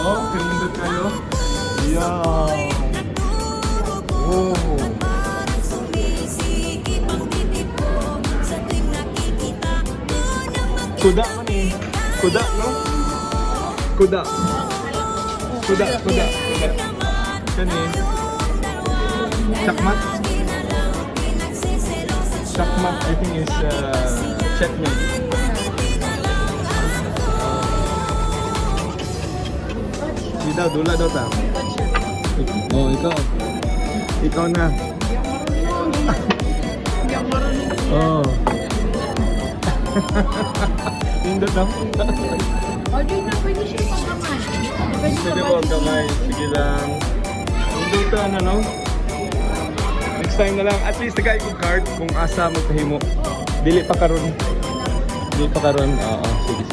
Oh, pinindot kayo. Yeah. Oh. Kuda man eh. Kuda, no? Kuda. Kuda. Kani. Chakmat. Chakmat, I think is checkmate. Di daw, dula daw ta. Oh, ikaw. Ikaw na. Oh. Pindot na. O, di na, pwede siya ipangkamay. Pwede po ang kamay. Sige lang. Pindot na, ano, no? Next time na lang. At least nagay kong card kung asa magpahimo. Dili pa karon. Oo, sige.